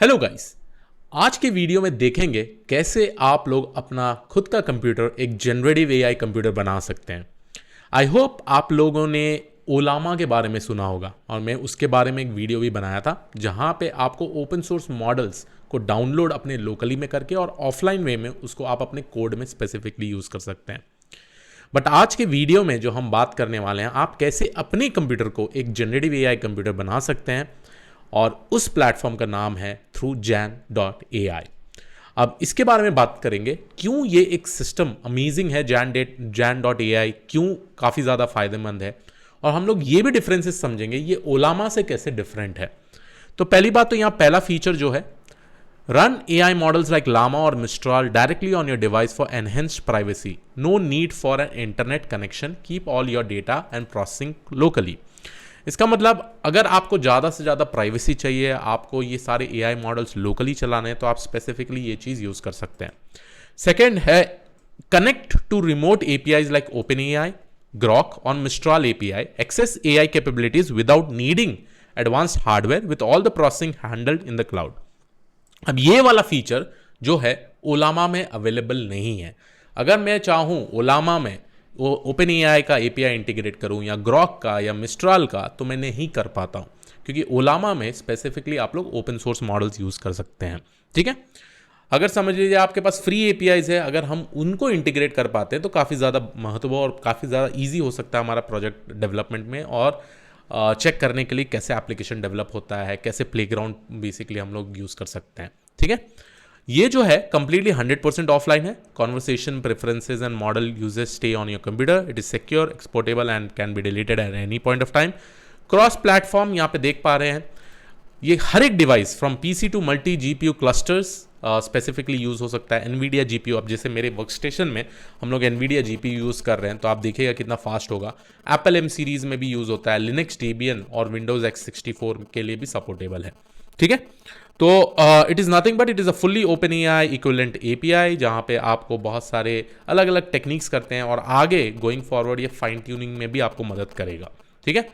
Hello guys. आज के video में देखेंगे कैसे आप लोग अपना खुद का कंप्यूटर एक जनरेटिव एआई कंप्यूटर बना सकते हैं। आई होप आप लोगों ने ओलामा के बारे में सुना होगा और मैं उसके बारे में एक वीडियो भी बनाया था जहां पे आपको ओपन सोर्स मॉडल्स को डाउनलोड अपने लोकली में करके और ऑफलाइन वे में उसको आप अपने कोड में स्पेसिफिकली यूज़ कर सकते हैं। बट आज के वीडियो में जो हम बात करने वाले हैं, आप कैसे अपने कंप्यूटर को एक जनरेटिव एआई कंप्यूटर बना सकते हैं, और उस प्लेटफॉर्म का नाम है Jain.ai। अब इसके बारे में बात करेंगे क्यों ये एक सिस्टम अमेजिंग है। Jain.ai क्यों काफ़ी ज़्यादा फायदेमंद है, और हम लोग ये भी डिफरेंसेस समझेंगे ये ओलामा से कैसे डिफरेंट है। तो पहली बात तो यहाँ पहला फीचर जो है, run AI models like Llama or Mistral directly on your device for enhanced privacy. No need for an internet connection. Keep all your data and processing locally. इसका मतलब अगर आपको ज़्यादा से ज़्यादा प्राइवेसी चाहिए, आपको ये सारे AI मॉडल्स लोकली चलाने हैं, तो आप स्पेसिफिकली ये चीज़ यूज़ कर सकते हैं। सेकेंड है connect to remote APIs like OpenAI, Grok और Mistral API. Access AI capabilities without needing advanced hardware with all the processing handled in the cloud. अब ये वाला फीचर जो है ओलामा में अवेलेबल नहीं है। अगर मैं चाहूँ ओलामा में वो ओपन एआई का एपीआई इंटीग्रेट करूँ या ग्रॉक का या मिस्ट्राल का, तो मैं नहीं कर पाता हूँ, क्योंकि ओलामा में स्पेसिफिकली आप लोग ओपन सोर्स मॉडल्स यूज़ कर सकते हैं। ठीक है, अगर समझ लीजिए आपके पास फ्री एपीआईज है, अगर हम उनको इंटीग्रेट कर पाते हैं तो काफ़ी ज़्यादा महत्व और काफ़ी ज़्यादा ईजी हो सकता है हमारा प्रोजेक्ट डेवलपमेंट में, और चेक करने के लिए कैसे एप्लीकेशन डेवलप होता है, कैसे प्लेग्राउंड बेसिकली हम लोग यूज़ कर सकते हैं। ठीक है, ये जो है कंप्लीटली 100% ऑफलाइन है। Conversation preferences and model uses stay on your computer. It is secure, exportable and can be deleted at any point of time. Cross platform यहाँ पे देख पा रहे हैं, ये हर एक device from PC to multi GPU clusters specifically use हो सकता है। एनवीडिया जीपीयू, अब जैसे मेरे वर्क स्टेशन में हम लोग एनवीडिया जीपीयू यूज़ कर रहे हैं, तो आप देखिएगा कितना फास्ट होगा। एप्पल एम सीरीज़ में भी यूज़ होता है, लिनक्स, डेबियन और विंडोज़ x64 के लिए भी सपोर्टेबल है। ठीक है, तो it is nothing but it is a fully open AI equivalent API, जहाँ पे आपको बहुत सारे अलग अलग टेक्निक्स करते हैं, और आगे गोइंग फॉरवर्ड ये फाइन ट्यूनिंग में भी आपको मदद करेगा। ठीक है,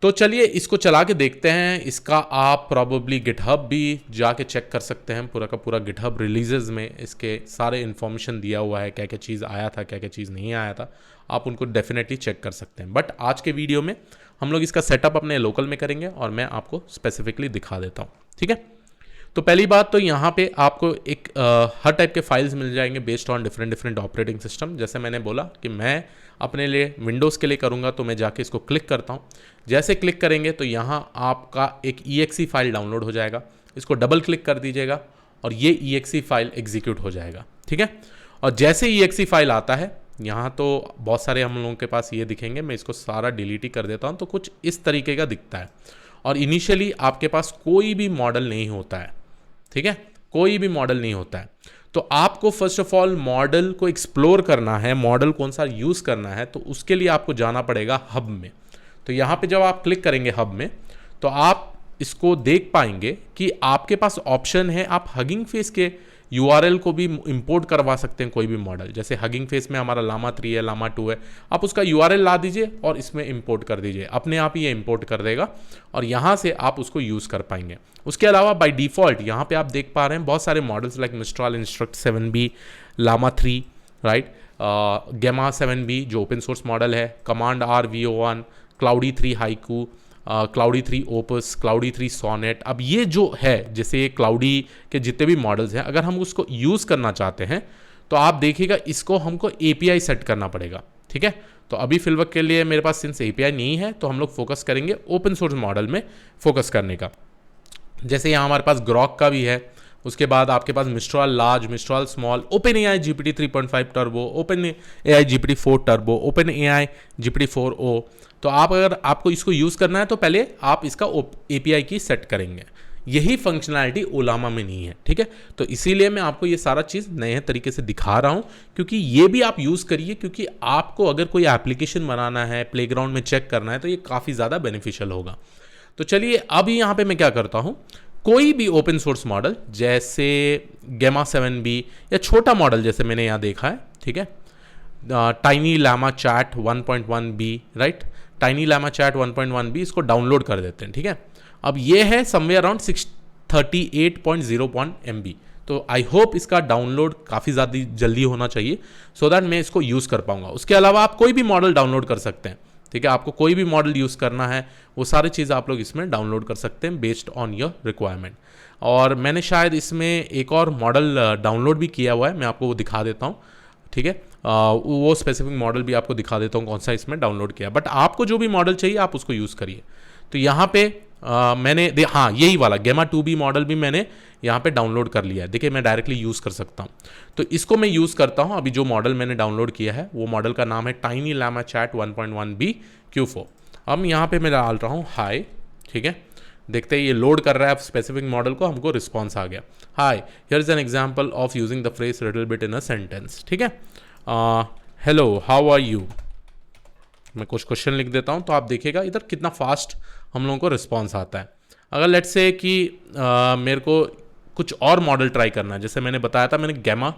तो चलिए इसको चला के देखते हैं। इसका आप प्रॉबेबली गिटहब भी जाके चेक कर सकते हैं। पूरा का पूरा गिटहब रिलीजेस में इसके सारे इन्फॉर्मेशन दिया हुआ है, क्या क्या चीज़ आया था, क्या क्या चीज़ नहीं आया था, आप उनको डेफिनेटली चेक कर सकते हैं। बट आज के वीडियो में हम लोग इसका सेटअप अपने लोकल में करेंगे और मैं आपको स्पेसिफिकली दिखा देता हूँ। ठीक है, तो पहली बात तो यहाँ पे आपको एक हर टाइप के फाइल्स मिल जाएंगे based on different operating system. जैसे मैंने बोला कि मैं अपने लिए विंडोज़ के लिए करूँगा, तो मैं जाके इसको क्लिक करता हूँ। जैसे क्लिक करेंगे तो यहाँ आपका एक EXE फाइल डाउनलोड हो जाएगा। इसको डबल क्लिक कर दीजिएगा और ये EXE फाइल एग्जीक्यूट हो जाएगा। ठीक है, और जैसे EXE फाइल आता है, यहाँ तो बहुत सारे हम लोगों के पास ये दिखेंगे, मैं इसको सारा डिलीट ही कर देता हूँ, तो कुछ इस तरीके का दिखता है। और इनिशियली आपके पास कोई भी मॉडल नहीं होता है। ठीक है, कोई भी मॉडल नहीं होता है, तो आपको फर्स्ट ऑफ ऑल मॉडल को एक्सप्लोर करना है, मॉडल कौन सा यूज़ करना है, तो उसके लिए आपको जाना पड़ेगा हब में। तो यहाँ पे जब आप क्लिक करेंगे हब में, तो आप इसको देख पाएंगे कि आपके पास ऑप्शन है, आप हगिंग फेस के URL को भी इंपोर्ट करवा सकते हैं कोई भी मॉडल। जैसे हगिंग फेस में हमारा लामा 3 है, लामा 2 है, आप उसका URL ला दीजिए और इसमें इंपोर्ट कर दीजिए, अपने आप ही ये इंपोर्ट कर देगा और यहाँ से आप उसको यूज़ कर पाएंगे। उसके अलावा बाय डिफ़ॉल्ट यहाँ पे आप देख पा रहे हैं बहुत सारे models like Mistral, instruct 7B, Llama 3, right, Gemma 7B जो ओपन सोर्स मॉडल है, command R VO1, Claude 3 Haiku, Claude 3 Opus, Claude 3 Sonnet. अब ये जो है, जैसे ये क्लाउडी के जितने भी मॉडल्स हैं, अगर हम उसको यूज़ करना चाहते हैं तो आप देखिएगा इसको हमको API सेट करना पड़ेगा। ठीक है, तो अभी फिलहाल के लिए मेरे पास सिंस API नहीं है, तो हम लोग फोकस करेंगे ओपन सोर्स मॉडल में फोकस करने का। जैसे यहाँ हमारे पास ग्रॉक का भी है, उसके बाद आपके पास Mistral large, Mistral small, open AI GPT 3.5 turbo, open AI GPT 4 turbo, open AI GPT 4o। तो आप अगर आपको इसको यूज़ करना है तो पहले आप इसका API की सेट करेंगे। यही फंक्शनैलिटी ओलामा में नहीं है। ठीक है, तो इसीलिए मैं आपको ये सारा चीज़ नए तरीके से दिखा रहा हूँ, क्योंकि ये भी आप यूज़ करिए, क्योंकि आपको अगर कोई एप्लीकेशन बनाना है, प्लेग्राउंड में चेक करना है, तो ये काफ़ी ज़्यादा बेनिफिशियल होगा। तो चलिए अभी यहाँ पे मैं क्या करता हूँ, कोई भी ओपन सोर्स मॉडल जैसे गेमा 7B या छोटा मॉडल जैसे मैंने यहाँ देखा है, ठीक है, tiny Llama chat 1.1B, right, tiny Llama chat 1.1B, इसको डाउनलोड कर देते हैं। ठीक है, अब ये है समवेयर अराउंड 38.0 MB। तो आई होप इसका डाउनलोड काफ़ी ज़्यादा जल्दी होना चाहिए सो दैट मैं इसको यूज़ कर पाऊंगा। उसके अलावा आप कोई भी मॉडल डाउनलोड कर सकते हैं, ठीक है। आपको कोई भी मॉडल यूज़ करना है वो सारी चीज़ आप लोग इसमें डाउनलोड कर सकते हैं बेस्ड ऑन योर रिक्वायरमेंट। और मैंने शायद इसमें एक और मॉडल डाउनलोड भी किया हुआ है, मैं आपको वो दिखा देता हूँ, ठीक है। वो स्पेसिफिक मॉडल भी आपको दिखा देता हूँ कौन सा इसमें डाउनलोड किया, बट आपको जो भी मॉडल चाहिए आप उसको यूज़ करिए। तो यहाँ पे मैंने हाँ यही वाला गेमा 2B मॉडल भी मैंने यहाँ पे डाउनलोड कर लिया है। देखिए मैं डायरेक्टली यूज़ कर सकता हूँ, तो इसको मैं यूज़ करता हूँ। अभी जो मॉडल मैंने डाउनलोड किया है वो मॉडल का नाम है tiny llama chat 1.1B Q4। अब यहाँ पे मैं डाल रहा हूँ हाय, ठीक है। देखते हैं ये लोड कर रहा है स्पेसिफिक मॉडल को, हमको रिस्पॉन्स आ गया। Hi, here is an example of using the phrase little bit in a sentence, ठीक है। हेलो हाउ आर यू, मैं कुछ क्वेश्चन लिख देता हूँ तो आप देखिएगा इधर कितना फास्ट हम लोगों को रिस्पॉन्स आता है। अगर लेट्स से कि मेरे को कुछ और मॉडल ट्राई करना है, जैसे मैंने बताया था मैंने गेमा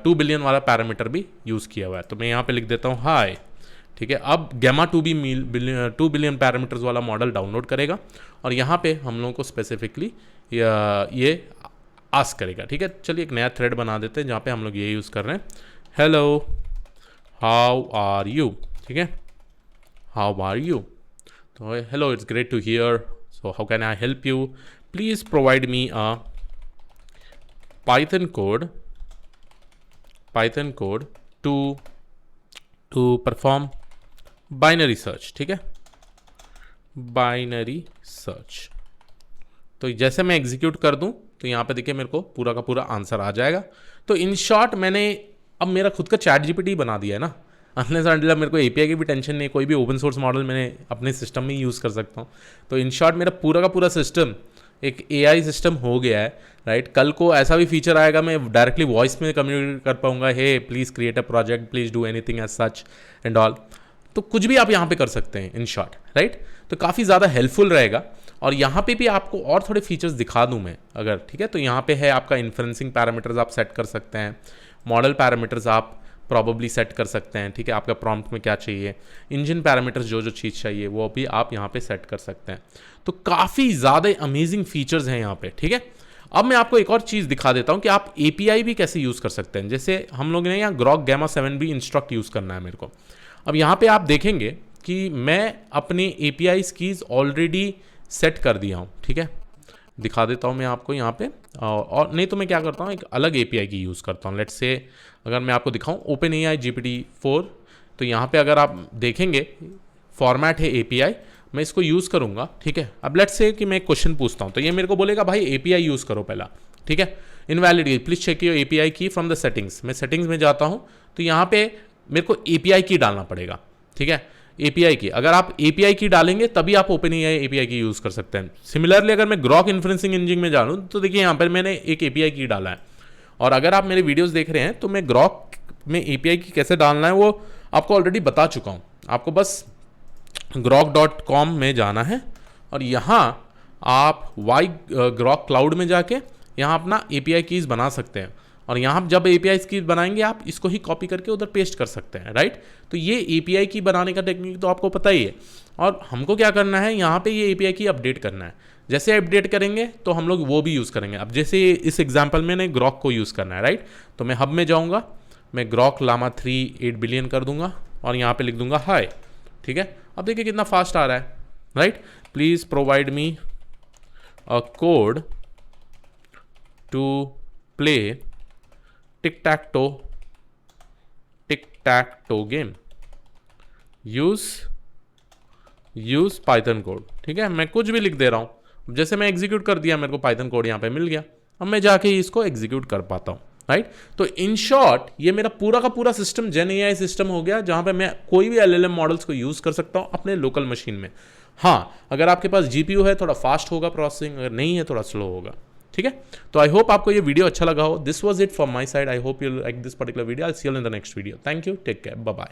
2 बिलियन वाला पैरामीटर भी यूज़ किया हुआ है, तो मैं यहाँ पे लिख देता हूँ हाय, ठीक है। अब गेमा 2 बिलियन पैरामीटर्स वाला मॉडल डाउनलोड करेगा और यहाँ पे हम लोगों को स्पेसिफिकली ये आस्क करेगा, ठीक है। चलिए एक नया थ्रेड बना देते हैं जहाँ पे हम लोग ये यूज़ कर रहे हैं, हेलो हाउ आर यू, ठीक है। हाउ आर यू, तो hello it's great to hear, so how can I help you, please provide me a Python code to perform binary search, ठीक है, बाइनरी सर्च। तो जैसे मैं एग्जीक्यूट कर दूं तो यहाँ पे देखिए मेरे को पूरा का पूरा आंसर आ जाएगा। तो इन शॉर्ट मैंने अब मेरा खुद का चैट जीपीटी बना दिया है ना, अनलेस अनटिल मेरे को एपीआई की भी टेंशन नहीं, कोई भी ओपन सोर्स मॉडल मैंने अपने सिस्टम में यूज़ कर सकता हूँ। तो इन शॉर्ट मेरा पूरा का पूरा सिस्टम एक एआई सिस्टम हो गया है, राइट। कल को ऐसा भी फीचर आएगा मैं डायरेक्टली वॉइस में कम्युनिकेट कर पाऊंगा, hey please create a project, please do anything as such and all. तो कुछ भी आप यहाँ पे कर सकते हैं इन शॉर्ट, राइट। तो काफ़ी ज़्यादा हेल्पफुल रहेगा। और यहाँ पे भी आपको और थोड़े फीचर्स दिखा दूँ मैं अगर, ठीक है। तो यहाँ पे है आपका इन्फ्रेंसिंग पैरामीटर्स आप सेट कर सकते हैं, मॉडल पैरामीटर्स आप प्रॉबली सेट कर सकते हैं, ठीक है। आपका प्रॉम्प्ट में क्या चाहिए, इंजन पैरामीटर्स जो चीज़ चाहिए वो भी आप यहाँ पे सेट कर सकते हैं। तो काफ़ी ज़्यादा अमेजिंग फीचर्स हैं यहाँ पे, ठीक है। अब मैं आपको एक और चीज़ दिखा देता हूँ कि आप एपीआई भी कैसे यूज़ कर सकते हैं। जैसे हम लोग ने यहाँ ग्रॉक गेमा 7B इंस्ट्रक्ट यूज़ करना है मेरे को। अब यहाँ पे आप देखेंगे कि मैं अपनी एपीआई कीज़ ऑलरेडी सेट कर दिया हूँ, ठीक है। दिखा देता हूँ मैं आपको यहाँ पे, और नहीं तो मैं क्या करता हूँ एक अलग एपीआई की यूज़ करता हूँ। लेट्स से अगर मैं आपको दिखाऊँ OpenAI GPT-4, तो यहाँ पे अगर आप देखेंगे फॉर्मेट है एपीआई, मैं इसको यूज़ करूँगा, ठीक है। अब लेट्स से कि मैं एक क्वेश्चन पूछता हूँ तो ये मेरे को बोलेगा भाई एपीआई यूज़ करो पहला, ठीक है। Invalid, please check your API key from the settings. मैं सेटिंग्स में जाता हूँ तो यहाँ पे मेरे को एपीआई की डालना पड़ेगा, ठीक है। एपीआई की, अगर आप एपीआई की डालेंगे तभी आप OpenAI एपीआई की यूज़ कर सकते हैं। सिमिलरली अगर मैं ग्रॉक इन्फ्रेंसिंग इंजन में जाऊँ तो देखिए यहाँ पर मैंने एक एपीआई की डाला है, और अगर आप मेरे वीडियोस देख रहे हैं तो मैं ग्रॉक में एपीआई की कैसे डालना है वो आपको ऑलरेडी बता चुका हूँ। आपको बस grok.com में जाना है और यहाँ आप ग्रॉक क्लाउड में जाके यहाँ अपना एपीआई कीज़ बना सकते हैं, और यहाँ जब एपीआई कीज़ बनाएंगे आप इसको ही कॉपी करके उधर पेस्ट कर सकते हैं, राइट। तो ये एपीआई की बनाने का टेक्निक तो आपको पता ही है, और हमको क्या करना है यहाँ पे ये एपीआई की अपडेट करना है। जैसे अपडेट करेंगे तो हम लोग वो भी यूज़ करेंगे। अब जैसे इस एग्जाम्पल में ने ग्रॉक को यूज़ करना है, राइट। तो मैं हब में जाऊँगा, मैं ग्रॉक llama 3 8 बिलियन कर दूंगा और यहाँ पे लिख दूंगा हाय, ठीक है। अब देखिए कितना फास्ट आ रहा है, right. Please provide me a code to play tic tac toe game, use Python code, ठीक है। मैं कुछ भी लिख दे रहा हूँ, जैसे मैं एग्जीक्यूट कर दिया मेरे को पाइथन कोड यहाँ पे मिल गया। अब मैं जाके इसको एग्जीक्यूट कर पाता हूँ, राइट। तो इन शॉर्ट ये मेरा पूरा का पूरा सिस्टम जेन एआई सिस्टम हो गया, जहाँ पे मैं कोई भी एलएलएम मॉडल्स को यूज़ कर सकता हूँ अपने लोकल मशीन में। हाँ, अगर आपके पास जीपीयू है थोड़ा फास्ट होगा प्रोसेसिंग, अगर नहीं है थोड़ा स्लो होगा, ठीक है। तो आई होप आपको ये वीडियो अच्छा लगा हो। This was it from my side. I hope you like this particular video. I see you in the next video. Thank you, take care, bye bye.